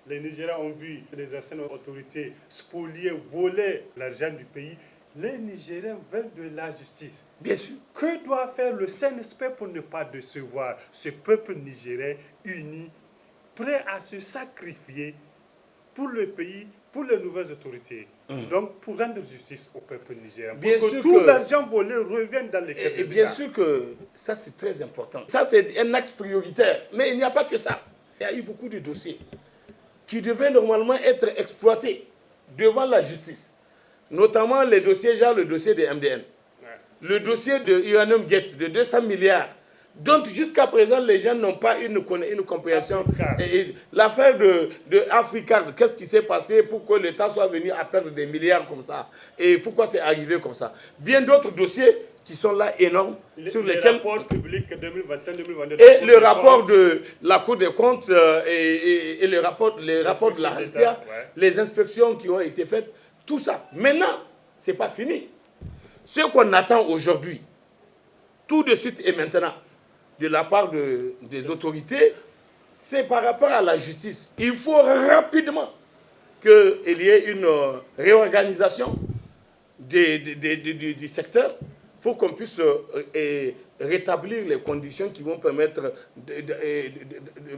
Les Nigériens ont vu les anciennes autorités spolier, voler l'argent du pays. Les Nigériens veulent de la justice. Bien sûr. Que doit faire le CNSP pour ne pas décevoir ce peuple nigérien uni, prêt à se sacrifier pour le pays, pour les nouvelles autorités? Donc, pour rendre justice au peuple nigérien. Bien pour sûr que tout que- l'argent volé revienne dans les caisses de Et bien l'État. sûr que ça, c'est très important. Ça, c'est un axe prioritaire. Mais il n'y a pas que ça. Il y a eu beaucoup de dossiers qui devaient normalement être exploités devant la justice. Notamment les dossiers, genre le dossier de MDN. Le dossier de Uranium Gate de 200 milliards, dont jusqu'à présent les gens n'ont pas une compréhension. L'affaire de Africard, qu'est-ce qui s'est passé pour que l'État soit venu à perdre des milliards comme ça? Et pourquoi c'est arrivé comme ça? Bien d'autres dossiers qui sont là énormes, sur lesquels... Le rapport public 2021-2022... Et le rapport de la Cour des comptes et le rapport de la RANSIA, les inspections qui ont été faites, tout ça. Maintenant, ce n'est pas fini. Ce qu'on attend aujourd'hui, tout de suite et maintenant, de la part des autorités, c'est par rapport à la justice. Il faut rapidement qu'il y ait une réorganisation du secteur pour qu'on puisse rétablir les conditions qui vont permettre de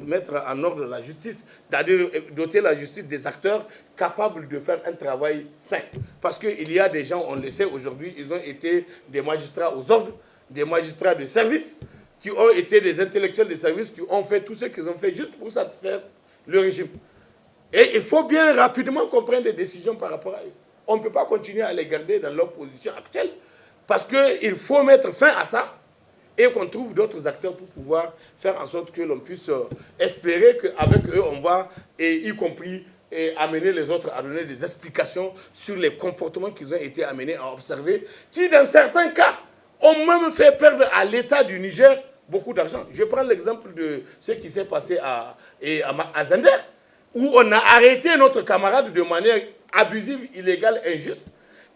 mettre en ordre la justice, c'est-à-dire doter la justice des acteurs capables de faire un travail sain. Parce qu'il y a des gens, on le sait aujourd'hui, ils ont été des magistrats aux ordres, des magistrats de service, qui ont été des intellectuels de service, qui ont fait tout ce qu'ils ont fait juste pour satisfaire le régime. Et il faut bien rapidement qu'on prenne des décisions par rapport à eux. On ne peut pas continuer à les garder dans leur position actuelle, parce qu'il faut mettre fin à ça et qu'on trouve d'autres acteurs pour pouvoir faire en sorte que l'on puisse espérer qu'avec eux, on va, et y compris, amener les autres à donner des explications sur les comportements qu'ils ont été amenés à observer, qui dans certains cas ont même fait perdre à l'État du Niger beaucoup d'argent. Je prends l'exemple de ce qui s'est passé à Zender, où on a arrêté notre camarade de manière abusive, illégale, injuste,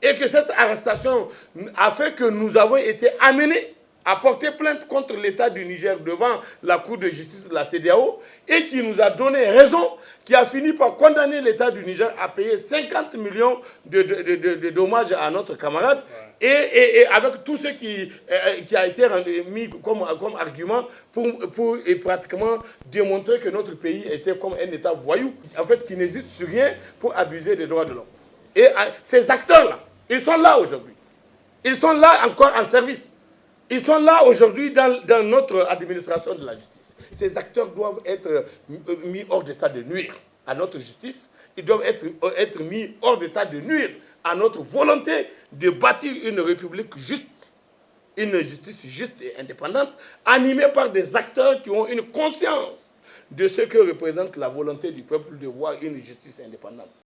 et que cette arrestation a fait que nous avons été amenés à porter plainte contre l'État du Niger devant la Cour de justice de la CEDEAO, et qui nous a donné raison, qui a fini par condamner l'État du Niger à payer 50 millions de dommages à notre camarade, et avec tout ce qui a été mis comme argument pour pratiquement démontrer que notre pays était comme un État voyou, en fait, qui n'hésite sur rien pour abuser des droits de l'homme. Et ces acteurs-là, ils sont là aujourd'hui. Ils sont là encore en service. Ils sont là aujourd'hui dans notre administration de la justice. Ces acteurs doivent être mis hors d'état de nuire à notre justice. Ils doivent être mis hors d'état de nuire à notre volonté de bâtir une république juste, une justice juste et indépendante, animée par des acteurs qui ont une conscience de ce que représente la volonté du peuple de voir une justice indépendante.